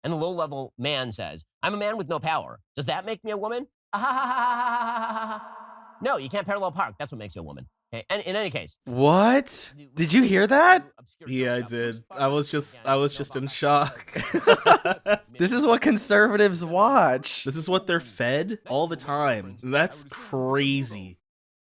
And the low-level man says, I'm a man with no power. Does that make me a woman? Ah, ha, ha, ha, ha, ha, ha. No, you can't parallel park. That's what makes you a woman. Okay? And in any case. What? Did you hear that? Yeah, I did. I was just in shock. This is what conservatives watch. This is what they're fed all the time. That's crazy.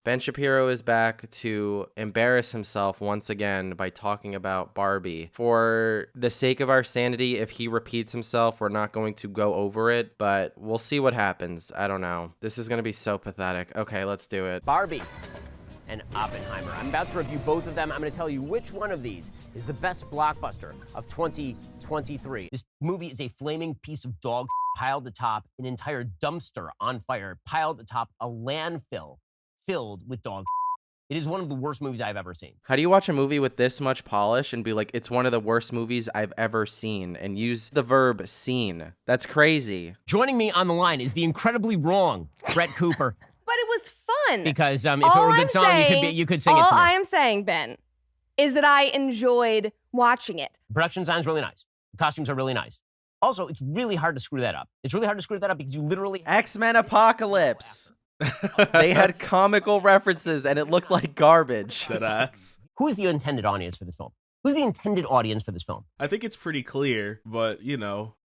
Ben Shapiro is back to embarrass himself once again by talking about Barbie. For the sake of our sanity, if he repeats himself, we're not going to go over it, but we'll see what happens. I don't know. This is going to be so pathetic. Okay, let's do it. Barbie and Oppenheimer. I'm about to review both of them. I'm going to tell you which one of these is the best blockbuster of 2023. This movie is a flaming piece of dog piled atop an entire dumpster on fire, piled atop a landfill filled with dog. It is one of the worst movies I've ever seen. How do you watch a movie with this much polish and be like, it's one of the worst movies I've ever seen, and use the verb seen? That's crazy. Joining me on the line is the incredibly wrong Brett Cooper. But it was fun. Because if it were a good song, you could sing it to me. All I am saying, Ben, is that I enjoyed watching it. Production design's really nice. The costumes are really nice. Also, it's really hard to screw that up. It's really hard to screw that up because you literally... X-Men Apocalypse. They had comical references and it looked like garbage. Deadass. Who's the intended audience for this film? Who's the intended audience for this film? I think it's pretty clear, but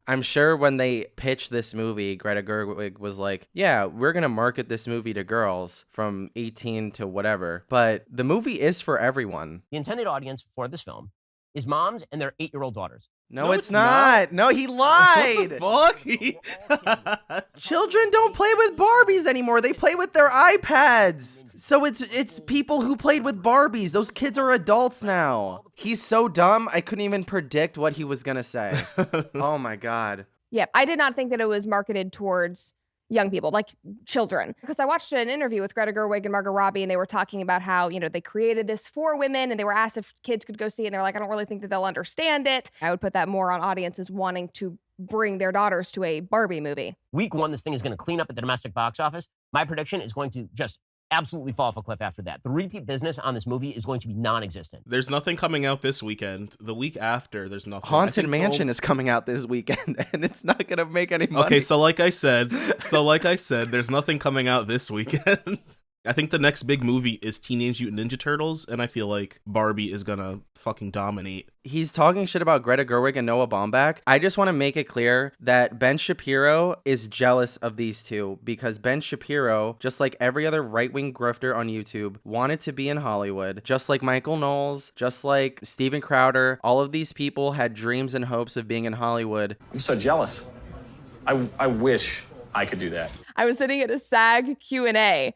I'm sure when they pitched this movie, Greta Gerwig was like, yeah, we're going to market this movie to girls from 18 to whatever. But the movie is for everyone. The intended audience for this film is moms and their 8-year-old daughters. No, it's not. No, he lied. What the fuck? Children don't play with Barbies anymore. They play with their iPads. So it's people who played with Barbies. Those kids are adults now. He's so dumb, I couldn't even predict what he was going to say. Oh, my God. Yeah, I did not think that it was marketed towards young people, like children. Because I watched an interview with Greta Gerwig and Margot Robbie, and they were talking about how, they created this for women, and they were asked if kids could go see it, and they're like, I don't really think that they'll understand it. I would put that more on audiences wanting to bring their daughters to a Barbie movie. Week one, this thing is going to clean up at the domestic box office. My prediction is going to just absolutely fall off a cliff after that. The repeat business on this movie is going to be non-existent. There's nothing coming out this weekend. The week after, there's nothing. Haunted Mansion is coming out this weekend, and it's not going to make any money. Okay, so like I said, there's nothing coming out this weekend. I think the next big movie is Teenage Mutant Ninja Turtles, and I feel like Barbie is gonna fucking dominate. He's talking shit about Greta Gerwig and Noah Baumbach. I just want to make it clear that Ben Shapiro is jealous of these two because Ben Shapiro, just like every other right-wing grifter on YouTube, wanted to be in Hollywood. Just like Michael Knowles, just like Steven Crowder, all of these people had dreams and hopes of being in Hollywood. I'm so jealous. I wish I could do that. I was sitting at a SAG Q&A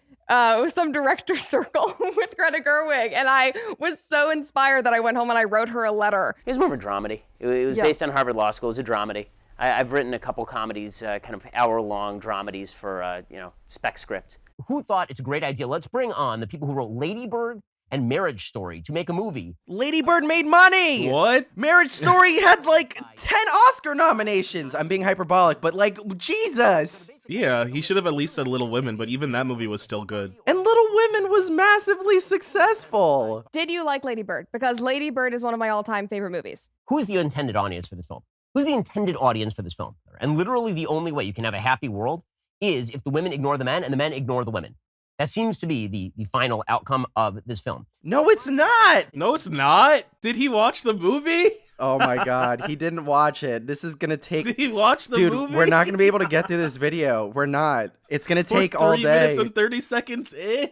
with some director circle with Greta Gerwig, and I was so inspired that I went home and I wrote her a letter. It was more of a dramedy. It was based on Harvard Law School. It was a dramedy. I've written a couple comedies, kind of hour-long dramedies for, spec script. Who thought it's a great idea? Let's bring on the people who wrote Lady Bird and Marriage Story to make a movie. Lady Bird made money! What? Marriage Story had like 10 Oscar nominations. I'm being hyperbolic, but like, Jesus! Yeah, he should have at least said Little Women, but even that movie was still good. And Little Women was massively successful. Did you like Lady Bird? Because Lady Bird is one of my all-time favorite movies. Who's the intended audience for this film? Who's the intended audience for this film? And literally the only way you can have a happy world is if the women ignore the men and the men ignore the women. That seems to be the final outcome of this film. No, it's not! No, it's not! Did he watch the movie? Oh my God, he didn't watch it. This is gonna take... Did he watch the movie? Dude, we're not gonna be able to get through this video. We're not. It's gonna take all day. 3 minutes and 30 seconds in.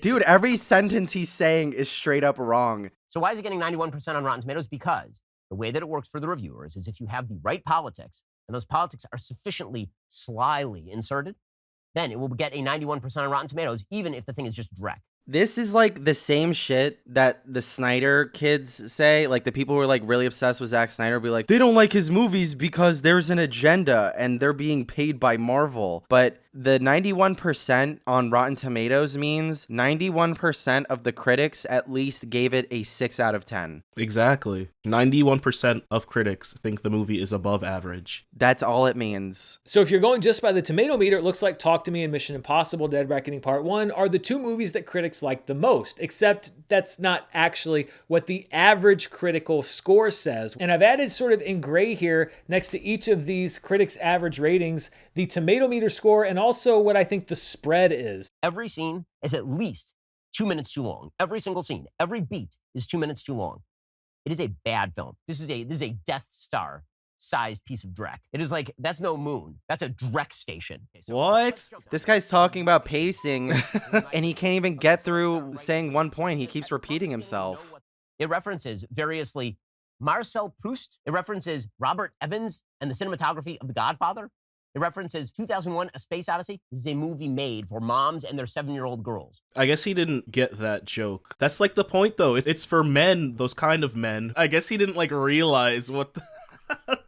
Dude, every sentence he's saying is straight up wrong. So why is it getting 91% on Rotten Tomatoes? Because the way that it works for the reviewers is if you have the right politics, and those politics are sufficiently slyly inserted, then it will get a 91% on Rotten Tomatoes, even if the thing is just dreck. This is like the same shit that the Snyder kids say. Like the people who are like really obsessed with Zack Snyder will be like, they don't like his movies because there's an agenda and they're being paid by Marvel. But The 91% on Rotten Tomatoes means 91% of the critics at least gave it a 6 out of 10. Exactly. 91% of critics think the movie is above average. That's all it means. So if you're going just by the tomato meter, it looks like Talk to Me and Mission Impossible Dead Reckoning Part 1 are the two movies that critics like the most, except that's not actually what the average critical score says. And I've added sort of in gray here next to each of these critics' average ratings, the tomato meter score and also what I think the spread is. Every scene is at least 2 minutes too long. Every single scene, every beat is 2 minutes too long. It is a bad film. This is a Death Star sized piece of dreck. It is like, that's no moon. That's a dreck station. Okay, so What? This guy's talking about pacing, and he can't even get through saying one point. He keeps repeating himself. It references variously Marcel Proust. It references Robert Evans and the cinematography of The Godfather. It references 2001: A Space Odyssey. This is a movie made for moms and their 7-year-old girls. I guess he didn't get that joke. That's like the point, though. It's for men, those kind of men. I guess he didn't like realize what the...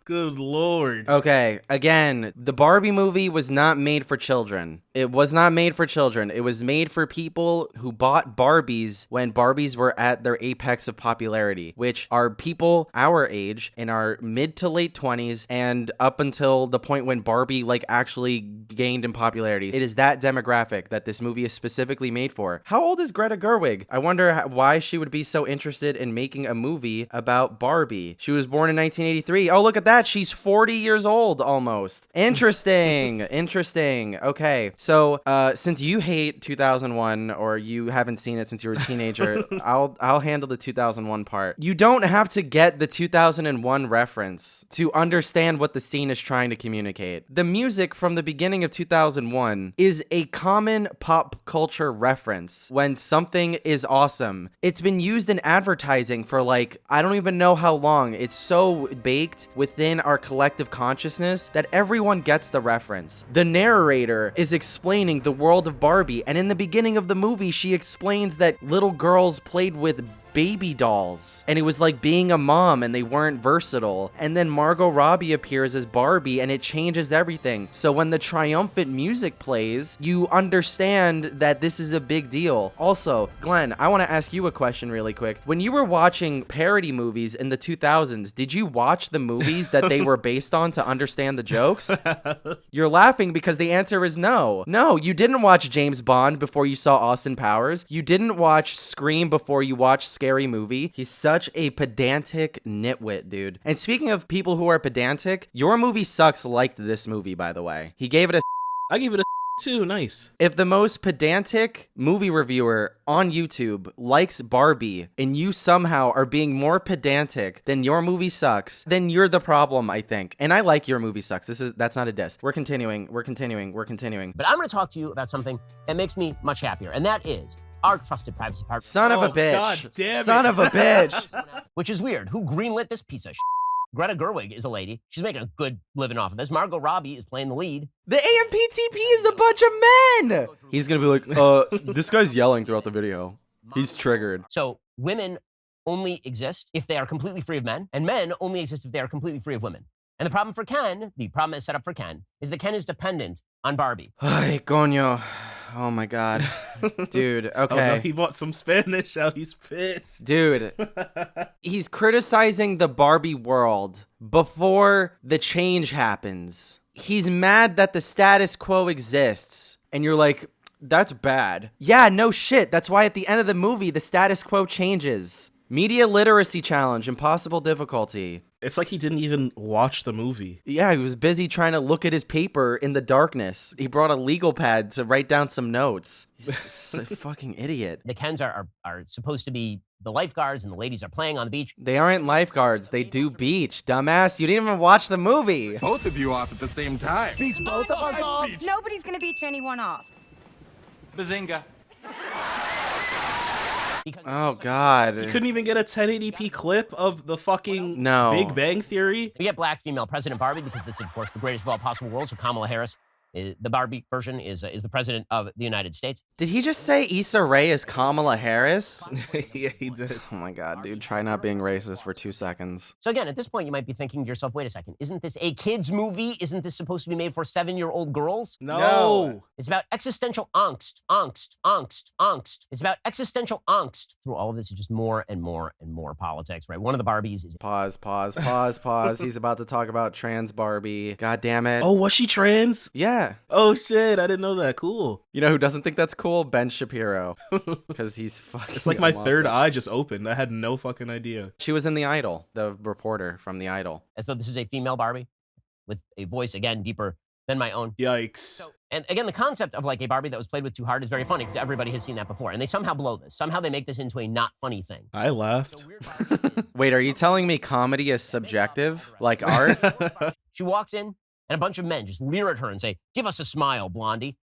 Good lord. Okay, again, the Barbie movie was not made for children. It was not made for children. It was made for people who bought Barbies when Barbies were at their apex of popularity, which are people our age in our mid to late 20s and up until the point when Barbie like actually gained in popularity. It is that demographic that this movie is specifically made for. How old is Greta Gerwig? I wonder why she would be so interested in making a movie about Barbie. She was born in 1983. Oh, look at that. She's 40 years old almost. Interesting. Interesting. Okay. So, since you hate 2001 or you haven't seen it since you were a teenager, I'll handle the 2001 part. You don't have to get the 2001 reference to understand what the scene is trying to communicate. The music from the beginning of 2001 is a common pop culture reference when something is awesome. It's been used in advertising for like, I don't even know how long. It's so baked within our collective consciousness that everyone gets the reference. The narrator is explaining the world of Barbie, and in the beginning of the movie, she explains that little girls played with baby dolls and it was like being a mom and they weren't versatile, and then Margot Robbie appears as Barbie and it changes everything. So when the triumphant music plays, you understand that this is a big deal. Also, Glenn, I want to ask you a question really quick. When you were watching parody movies in the 2000s, did you watch the movies that they were based on to understand the jokes? You're laughing because the answer is no. No, you didn't watch James Bond before you saw Austin Powers. You didn't watch Scream before you watched Scary Movie. He's such a pedantic nitwit, dude. And speaking of people who are pedantic, Your Movie Sucks liked this movie, by the way. He gave it a... I gave it a too. Nice. If the most pedantic movie reviewer on YouTube likes Barbie and you somehow are being more pedantic than Your Movie Sucks, then you're the problem, I think. And I like Your Movie Sucks. That's not a diss. We're continuing. We're continuing. But I'm going to talk to you about something that makes me much happier, and that is our trusted privacy partner. Son of a bitch. God damn it. Son of a bitch. Which is weird. Who greenlit this piece of shit? Greta Gerwig is a lady. She's making a good living off of this. Margot Robbie is playing the lead. The AMPTP is a bunch of men. He's going to be like, this guy's yelling throughout the video. He's triggered. So women only exist if they are completely free of men, and men only exist if they are completely free of women. And the problem for Ken, the problem is set up for Ken, is that Ken is dependent on Barbie. Ay, coño. Oh my God. Dude, okay. Oh no, he bought some Spanish out. He's pissed. Dude, he's criticizing the Barbie world before the change happens. He's mad that the status quo exists. And you're like, that's bad. Yeah, no shit. That's why at the end of the movie, the status quo changes. Media literacy challenge, impossible difficulty. It's like he didn't even watch the movie. Yeah, he was busy trying to look at his paper in the darkness. He brought a legal pad to write down some notes. He's a fucking idiot. The Kens are supposed to be the lifeguards, and the ladies are playing on the beach. They aren't lifeguards. They do beach. Dumbass, you didn't even watch the movie. Both of you off at the same time. Beach both of us off? Nobody's gonna beach anyone off. Bazinga. Oh, God. You couldn't even get a 1080p clip of the fucking No. Big Bang Theory? We get black female President Barbie because this is, of course, the greatest of all possible worlds of Kamala Harris. The Barbie version is the president of the United States. Did he just say Issa Rae is Kamala Harris? Yeah, he did. Oh my god, dude. Try not being racist for 2 seconds. So again, at this point, you might be thinking to yourself, wait a second, isn't this a kid's movie? Isn't this supposed to be made for 7-year-old girls? No. It's about existential angst. It's about existential angst. Through all of this is just more and more and more politics, right? One of the Barbies is... Pause. He's about to talk about trans Barbie. God damn it. Oh, was she trans? Yeah. Oh shit, I didn't know that. Cool. You know who doesn't think that's cool? Ben Shapiro. Because he's fucking... It's like my awesome. third eye just opened. I had no fucking idea. She was in The Idol, the reporter from The Idol. As though this is a female Barbie with a voice, again, deeper than my own. Yikes. And again, the concept of like a Barbie that was played with too hard is very funny because everybody has seen that before. And they somehow blow this. Somehow they make this into a not funny thing. I laughed. Wait, are you telling me comedy is subjective? Like art? She walks in and a bunch of men just leer at her and say, "Give us a smile, blondie,"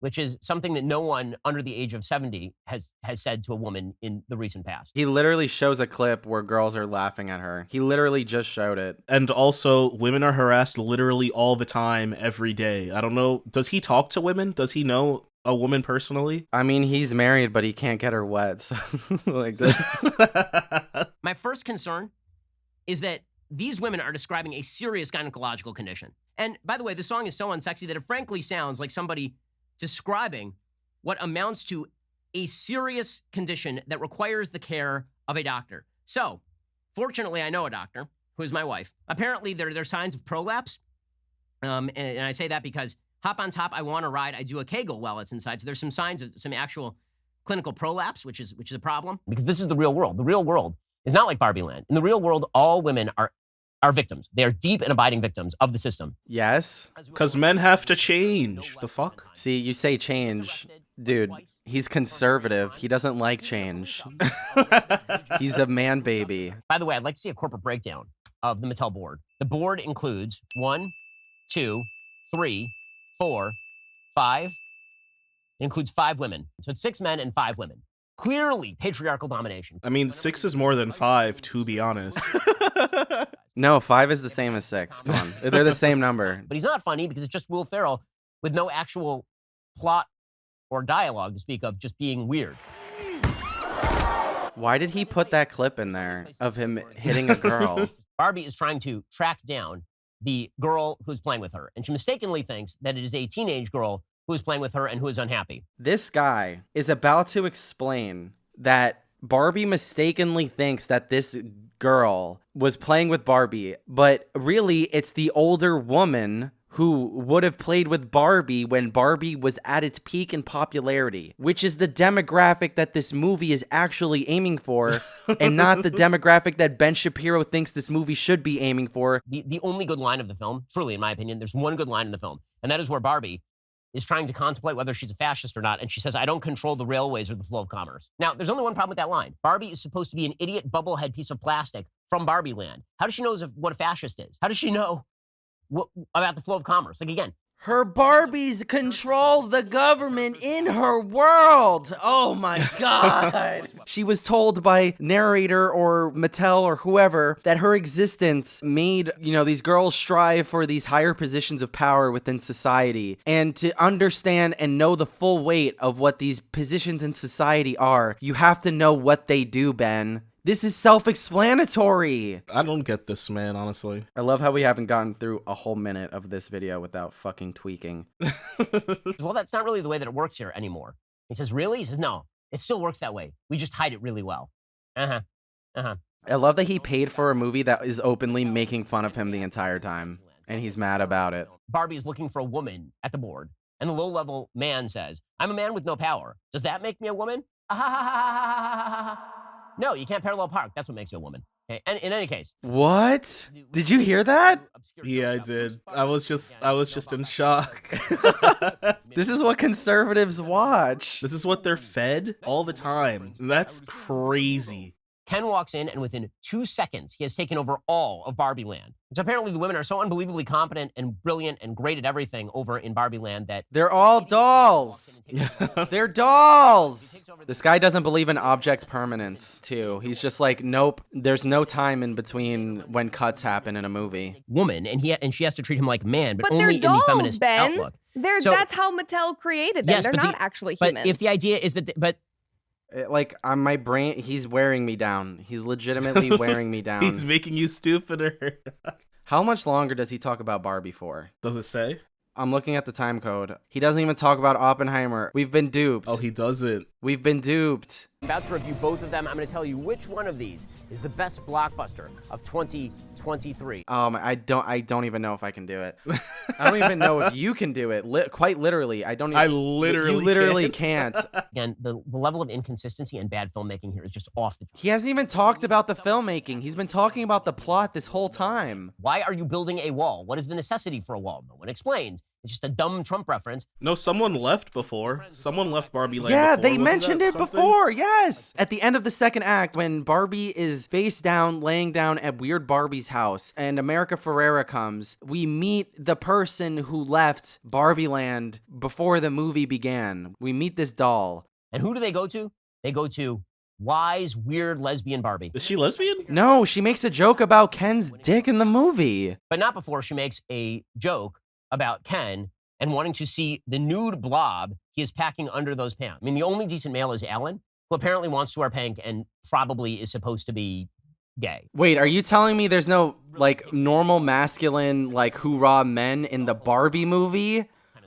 which is something that no one under the age of 70 has said to a woman in the recent past. He literally shows a clip where girls are laughing at her. He literally just showed it. And also, women are harassed literally all the time, every day. I don't know. Does he talk to women? Does he know a woman personally? I mean, he's married, but he can't get her wet. So, like this. My first concern is that these women are describing a serious gynecological condition. And by the way, the song is so unsexy that it frankly sounds like somebody describing what amounts to a serious condition that requires the care of a doctor. So, fortunately, I know a doctor, who is my wife. Apparently, there are signs of prolapse. And I say that because hop on top, I want to ride, I do a Kegel while it's inside. So there's some signs of some actual clinical prolapse, which is a problem. Because this is the real world. The real world is not like Barbie Land. In the real world, all women are victims. They are deep and abiding victims of the system. Yes. Because men have to change. The fuck? See, you say change. Dude, he's conservative. He doesn't like change. He's a man baby. By the way, I'd like to see a corporate breakdown of the Mattel board. The board includes 1, 2, 3, 4, 5. It includes 5 women. So it's 6 men and 5 women. Clearly patriarchal domination. I mean, 6 is more than 5, to be honest. No, 5 is the same as 6. Come on. They're the same number. But he's not funny because it's just Will Ferrell with no actual plot or dialogue to speak of, just being weird. Why did he put that clip in there of him hitting a girl? Barbie is trying to track down the girl who's playing with her, and she mistakenly thinks that it is a teenage girl who is playing with her and who is unhappy. This guy is about to explain that Barbie mistakenly thinks that this girl was playing with Barbie, but really it's the older woman who would have played with Barbie when Barbie was at its peak in popularity, which is the demographic that this movie is actually aiming for, and not the demographic that Ben Shapiro thinks this movie should be aiming for. The only good line of the film, truly in my opinion, there's one good line in the film, and that is where Barbie is trying to contemplate whether she's a fascist or not, and she says, "I don't control the railways or the flow of commerce." Now, there's only one problem with that line. Barbie is supposed to be an idiot bubblehead piece of plastic from Barbie Land. How does she know what a fascist is? How does she know about the flow of commerce? Like, again, her Barbies control the government in her world. Oh my God. She was told by narrator or Mattel or whoever that her existence made, these girls strive for these higher positions of power within society. And to understand and know the full weight of what these positions in society are, you have to know what they do, Ben. This is self-explanatory. I don't get this, man, honestly. I love how we haven't gotten through a whole minute of this video without fucking tweaking. Well, that's not really the way that it works here anymore. He says, really? He says, no, it still works that way. We just hide it really well. I love that he paid for a movie that is openly making fun of him the entire time, and he's mad about it. Barbie is looking for a woman at the board, and the low-level man says, "I'm a man with no power. Does that make me a woman?" No, you can't parallel park. That's what makes you a woman. Okay? And in any case. What? Did you hear that? Yeah, I did. I was just in shock. This is what conservatives watch. This is what they're fed all the time. That's crazy. Ken walks in, and within 2 seconds, he has taken over all of Barbie Land. So apparently the women are so unbelievably competent and brilliant and great at everything over in Barbie Land that They're all dolls. They're dolls. This guy doesn't believe in object permanence, too. He's just like, nope, there's no time in between when cuts happen in a movie. woman, and she has to treat him like a man, but But they're only in the dolls, feminist Ben. outlook. That's how Mattel created them. Yes, They're but not actually But humans. if the idea is that, Like, on my brain, he's wearing me down. He's legitimately wearing me down. He's making you stupider. How much longer does he talk about Barbie for? Does it say? I'm looking at the time code. He doesn't even talk about Oppenheimer. We've been duped. Oh, he doesn't. We've been duped. I'm about to review both of them. I'm going to tell you which one of these is the best blockbuster of 2023. I don't even know if I can do it. I don't even know if you can do it. Quite literally, I don't. Even, You literally can't. Again, the level of inconsistency and bad filmmaking here is just off the. He hasn't even talked about the filmmaking. He's been talking about the plot this whole time. Why are you building a wall? What is the necessity for a wall? No one explains. It's just a dumb Trump reference. No, someone left before. Someone left Barbie Land Yeah, before. they Wasn't mentioned that it something? before. Yes. At the end of the second act, when Barbie is face down, laying down at Weird Barbie's house, and America Ferrera comes, we meet the person who left Barbie Land before the movie began. We meet this doll. And who do they go to? They go to wise, weird lesbian Barbie. Is she lesbian? No, she makes a joke about Ken's dick in the movie. But not before she makes a joke about Ken and wanting to see the nude blob he is packing under those pants. I mean, the only decent male is Alan, who apparently wants to wear pink and probably is supposed to be gay. Wait, are you telling me there's no, like, normal masculine, like, hoorah men in the Barbie movie?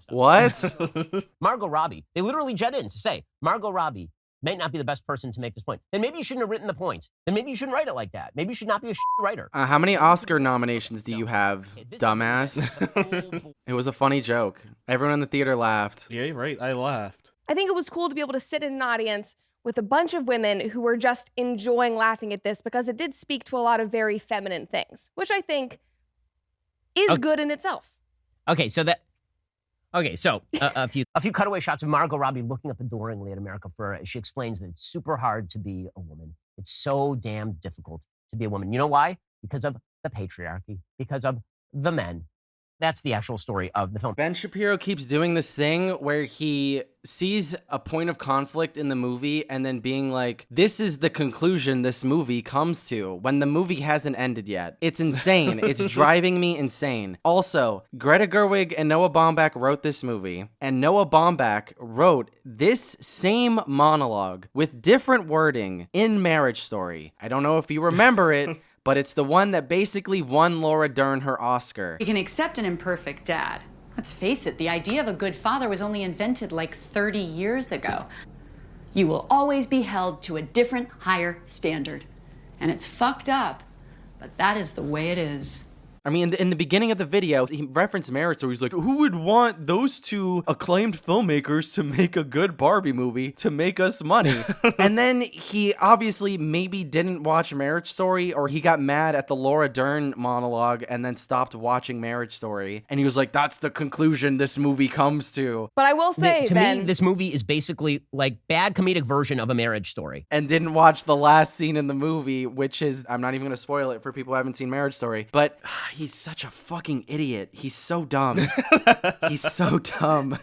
What? Margot Robbie, they literally jet in to say, Margot Robbie might not be the best person to make this point. Then maybe you shouldn't have written the point. Then maybe you shouldn't write it like that. Maybe you should not be a writer. How many Oscar nominations do you have, dumbass? It was a funny joke. Everyone in the theater laughed. Yeah, right. I laughed. I think it was cool to be able to sit in an audience with a bunch of women who were just enjoying laughing at this because it did speak to a lot of very feminine things, which I think is good in itself. Okay, so a few cutaway shots of Margot Robbie looking up adoringly at America Ferrera as she explains that it's super hard to be a woman. It's so damn difficult to be a woman. You know why? Because of the patriarchy, because of the men. That's the actual story of the film. Ben Shapiro keeps doing this thing where he sees a point of conflict in the movie and then being like, this is the conclusion this movie comes to when the movie hasn't ended yet. It's insane. It's driving me insane. Also, Greta Gerwig and Noah Baumbach wrote this movie, and Noah Baumbach wrote this same monologue with different wording in Marriage Story. I don't know if you remember it, but it's the one that basically won Laura Dern her Oscar. We can accept an imperfect dad. Let's face it, the idea of a good father was only invented like 30 years ago. You will always be held to a different, higher standard. And it's fucked up, but that is the way it is. I mean, in the beginning of the video, he referenced Marriage Story. He's like, who would want those two acclaimed filmmakers to make a good Barbie movie to make us money? And then he obviously maybe didn't watch Marriage Story, or he got mad at the Laura Dern monologue and then stopped watching Marriage Story. And he was like, that's the conclusion this movie comes to. But I will say, to Ben, me, this movie is basically like bad comedic version of A Marriage Story. And didn't watch the last scene in the movie, which is, I'm not even going to spoil it for people who haven't seen Marriage Story, but he's such a fucking idiot. He's so dumb. He's so dumb.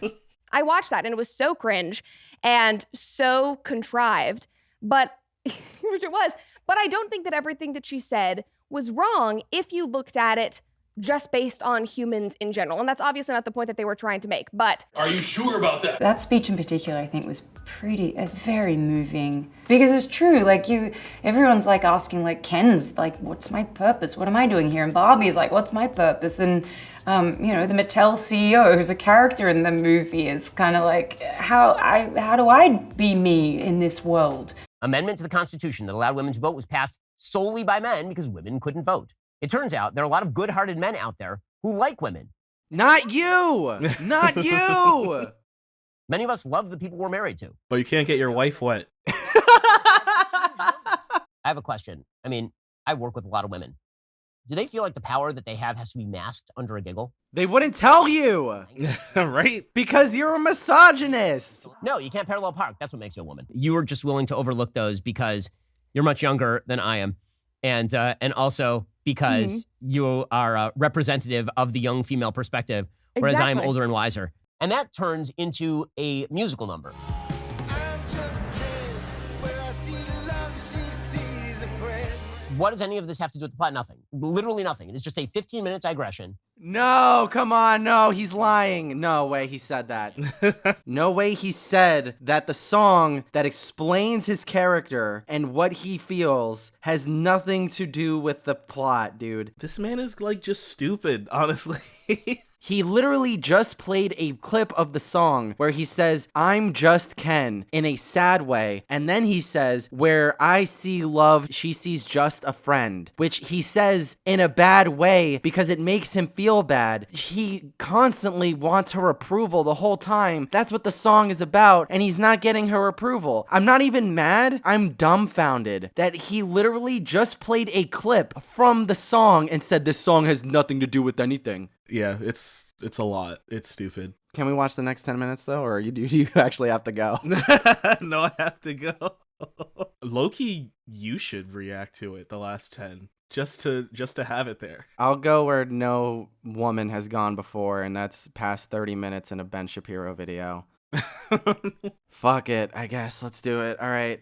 I watched that and it was so cringe and so contrived, but which it was. But I don't think that everything that she said was wrong if you looked at it just based on humans in general. And that's obviously not the point that they were trying to make, but... Are you sure about that? That speech in particular, I think, was very moving. Because it's true, like everyone's like asking, like, Ken's like, what's my purpose? What am I doing here? And Barbie's like, what's my purpose? And, the Mattel CEO, who's a character in the movie, is kind of like, how do I be me in this world? Amendment to the Constitution that allowed women to vote was passed solely by men because women couldn't vote. It turns out there are a lot of good-hearted men out there who like women. Not you! Not you! Many of us love the people we're married to. But you can't get your wife wet. I have a question. I mean, I work with a lot of women. Do they feel like the power that they have has to be masked under a giggle? They wouldn't tell you! Right? Because you're a misogynist! No, you can't parallel park. That's what makes you a woman. You were just willing to overlook those because you're much younger than I am, and also because you are a representative of the young female perspective, whereas I am older and wiser. And that turns into a musical number. What does any of this have to do with the plot? Nothing. Literally nothing. It is just a 15-minute digression. No, come on, no, he's lying. No way he said that. No way he said that the song that explains his character and what he feels has nothing to do with the plot, dude. This man is like just stupid, honestly. He literally just played a clip of the song where he says, I'm just Ken, in a sad way. And then he says, where I see love, she sees just a friend, which he says in a bad way because it makes him feel bad. He constantly wants her approval the whole time. That's what the song is about, and he's not getting her approval. I'm not even mad. I'm dumbfounded that he literally just played a clip from the song and said this song has nothing to do with anything. Yeah, it's a lot. It's stupid. Can we watch the next 10 minutes though, or do you actually have to go? No, I have to go. Loki, you should react to it, the last 10, just to have it there. I'll go where no woman has gone before, and that's past 30 minutes in a Ben Shapiro video. Fuck it, I guess. Let's do it. All right.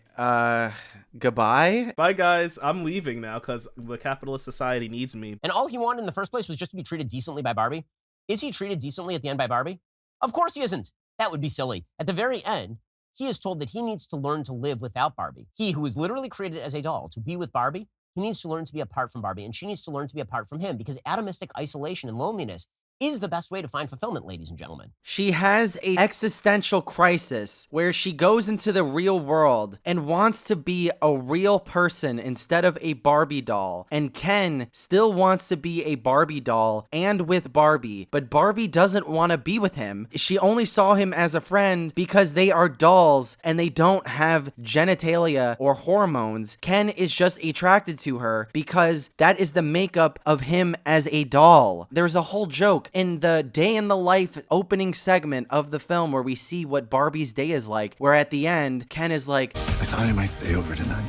Goodbye. Bye, guys. I'm leaving now because the capitalist society needs me. And all he wanted in the first place was just to be treated decently by Barbie. Is he treated decently at the end by Barbie? Of course he isn't. That would be silly. At the very end, he is told that he needs to learn to live without Barbie. He who was literally created as a doll to be with Barbie, he needs to learn to be apart from Barbie, and she needs to learn to be apart from him, because atomistic isolation and loneliness is the best way to find fulfillment, ladies and gentlemen. She has an existential crisis where she goes into the real world and wants to be a real person instead of a Barbie doll. And Ken still wants to be a Barbie doll and with Barbie, but Barbie doesn't want to be with him. She only saw him as a friend because they are dolls and they don't have genitalia or hormones. Ken is just attracted to her because that is the makeup of him as a doll. There's a whole joke in the day in the life opening segment of the film where we see what Barbie's day is like, where at the end, Ken is like, I thought I might stay over tonight.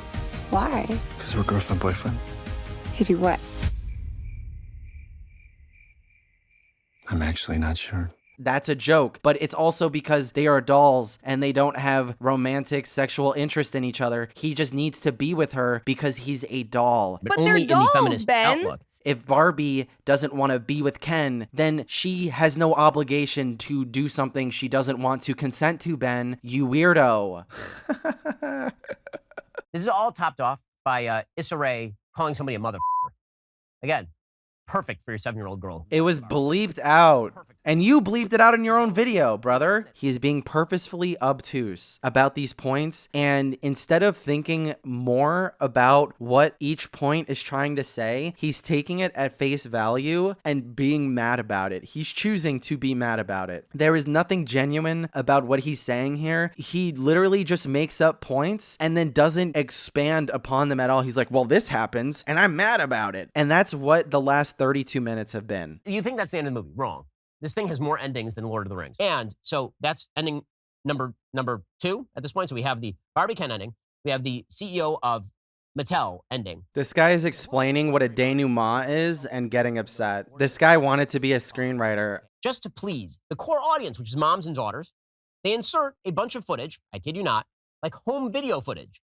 Why? Because we're girlfriend, boyfriend. To do what? I'm actually not sure. that's a joke, but it's also because they are dolls and they don't have romantic sexual interest in each other. He just needs to be with her because he's a doll. But only they're in the dolls, feminist Ben. outlook. If Barbie doesn't want to be with Ken, then she has no obligation to do something she doesn't want to consent to, Ben. You weirdo. This is all topped off by Issa Rae calling somebody a motherfucker. Again, perfect for your 7-year-old girl. It was bleeped out. And you bleeped it out in your own video, brother. He's being purposefully obtuse about these points. And instead of thinking more about what each point is trying to say, he's taking it at face value and being mad about it. He's choosing to be mad about it. There is nothing genuine about what he's saying here. He literally just makes up points and then doesn't expand upon them at all. He's like, well, this happens and I'm mad about it. And that's what the last 32 minutes have been. You think that's the end of the movie? Wrong. This thing has more endings than Lord of the Rings. And so that's ending number 2 at this point. So we have the Barbie Ken ending. We have the CEO of Mattel ending. This guy is explaining what a denouement is and getting upset. This guy wanted to be a screenwriter. Just to please the core audience, which is moms and daughters, they insert a bunch of footage, I kid you not, like home video footage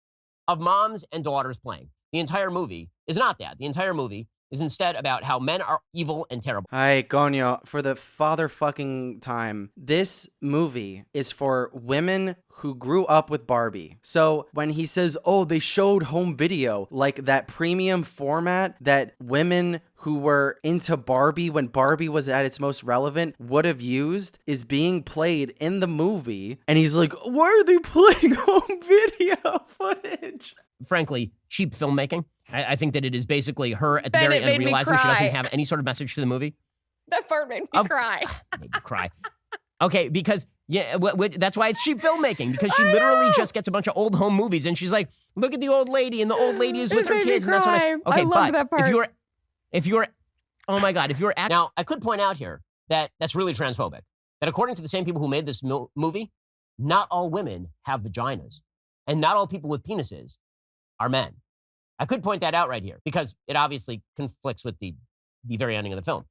of moms and daughters playing. The entire movie is not that. The entire movie is instead about how men are evil and terrible. Ay, coño, for the father fucking time. This movie is for women who grew up with Barbie. So when he says, oh, they showed home video, like that premium format that women who were into Barbie when Barbie was at its most relevant would have used is being played in the movie. And he's like, why are they playing home video footage? Frankly, cheap filmmaking. I think that it is basically her at the Ben, very it end made me realizing she cry. doesn't have any sort of message to the movie. That part made me cry. Made you cry. Okay, because that's why it's cheap filmmaking, because she literally just gets a bunch of old home movies and she's like, look at the old lady, and the old lady is with her kids, and that's what I. Okay, I love that part. if you're, oh my God, now I could point out here that that's really transphobic. That according to the same people who made this movie, not all women have vaginas, and not all people with penises are men. I could point that out right here because it obviously conflicts with the very ending of the film.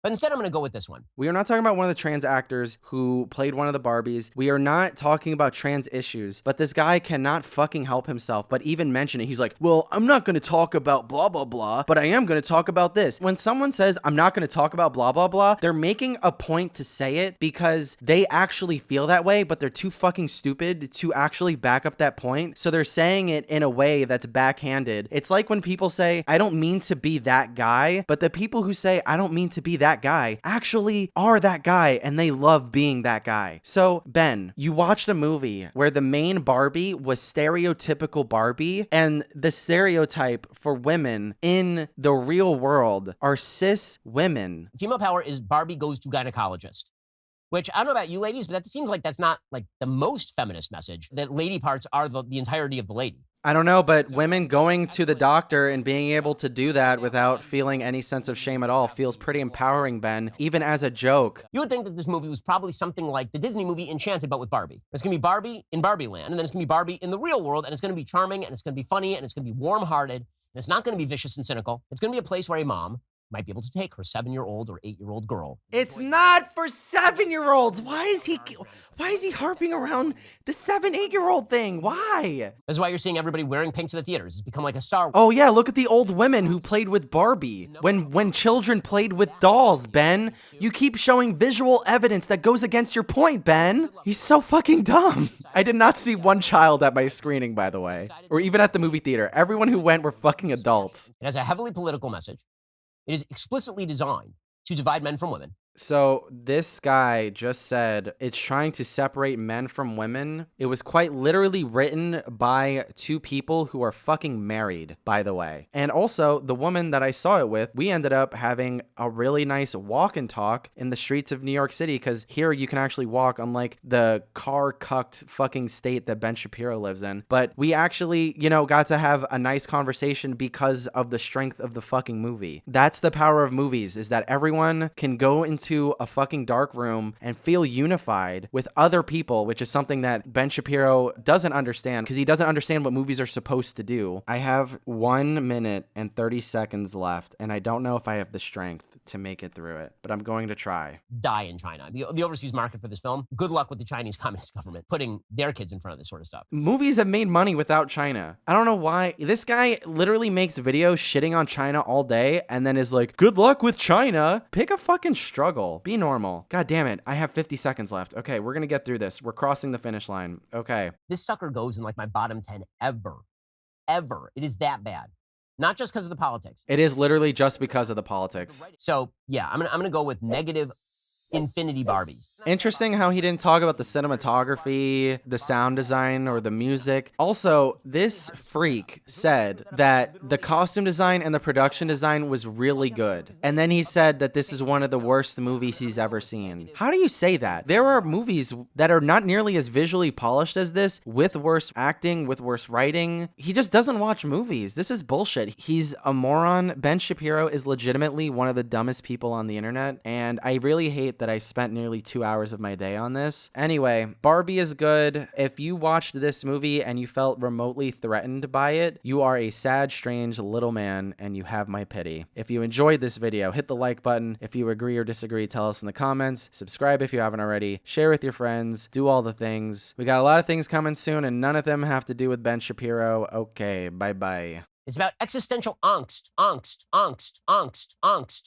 But instead, I'm going to go with this one. We are not talking about one of the trans actors who played one of the Barbies. We are not talking about trans issues, but this guy cannot fucking help himself but even mention it. He's like, well, I'm not going to talk about blah, blah, blah, but I am going to talk about this. When someone says, I'm not going to talk about blah, blah, blah, they're making a point to say it because they actually feel that way, but they're too fucking stupid to actually back up that point. So they're saying it in a way that's backhanded. It's like when people say, I don't mean to be that guy, but the people who say, I don't mean to be that guy actually are that guy and they love being that guy. So Ben, you watched a movie where the main Barbie was stereotypical Barbie, and the stereotype for women in the real world are cis women. Female power is Barbie goes to gynecologist. Which I don't know about you ladies, but that seems like that's not like the most feminist message, that lady parts are the entirety of the lady. I don't know, but women going to the doctor and being able to do that without feeling any sense of shame at all feels pretty empowering, Ben, even as a joke. You would think that this movie was probably something like the Disney movie Enchanted, but with Barbie. It's going to be Barbie in Barbie Land, and then it's going to be Barbie in the real world, and it's going to be charming, and it's going to be funny, and it's going to be warm-hearted, and it's not going to be vicious and cynical. It's going to be a place where a mom might be able to take her 7-year-old or 8-year-old girl. It's not for 7-year-olds. Why is he harping around the 7-8-year-old thing? Why? That's why you're seeing everybody wearing pink to the theaters. It's become like a Star Wars. Oh yeah, look at the old women who played with Barbie. When children played with dolls, Ben. You keep showing visual evidence that goes against your point, Ben. He's so fucking dumb. I did not see one child at my screening, by the way. Or even at the movie theater. Everyone who went were fucking adults. It has a heavily political message. It is explicitly designed to divide men from women. So this guy just said it's trying to separate men from women. It was quite literally written by two people who are fucking married, by the way. And also, the woman that I saw it with, we ended up having a really nice walk and talk in the streets of New York City, because here you can actually walk, unlike the car-cucked fucking state that Ben Shapiro lives in. But we actually, got to have a nice conversation because of the strength of the fucking movie. That's the power of movies, is that everyone can go into a fucking dark room and feel unified with other people, which is something that Ben Shapiro doesn't understand, because he doesn't understand what movies are supposed to do. I have 1 minute and 30 seconds left, and I don't know if I have the strength to make it through it, but I'm going to try. Die in China. The overseas market for this film. Good luck with the Chinese Communist government putting their kids in front of this sort of stuff. Movies have made money without China. I don't know why. This guy literally makes videos shitting on China all day and then is like, good luck with China. Pick a fucking struggle. Be normal. God damn it. I have 50 seconds left. Okay, we're gonna get through this. We're crossing the finish line. Okay. This sucker goes in like my bottom 10 ever. Ever. It is that bad. Not just because of the politics. It is literally just because of the politics. So yeah, I'm gonna go with negative infinity Barbies. Interesting how he didn't talk about the cinematography, the sound design, or the music. Also, this freak said that the costume design and the production design was really good. And then he said that this is one of the worst movies he's ever seen. How do you say that? There are movies that are not nearly as visually polished as this, with worse acting, with worse writing. He just doesn't watch movies. This is bullshit. He's a moron. Ben Shapiro is legitimately one of the dumbest people on the internet, and I really hate that I spent nearly 2 hours of my day on this. Anyway, Barbie is good. If you watched this movie and you felt remotely threatened by it, you are a sad, strange little man, and you have my pity. If you enjoyed this video, hit the like button. If you agree or disagree, tell us in the comments. Subscribe if you haven't already. Share with your friends. Do all the things. We got a lot of things coming soon, and none of them have to do with Ben Shapiro. Okay, bye-bye. It's about existential angst, angst, angst, angst, angst.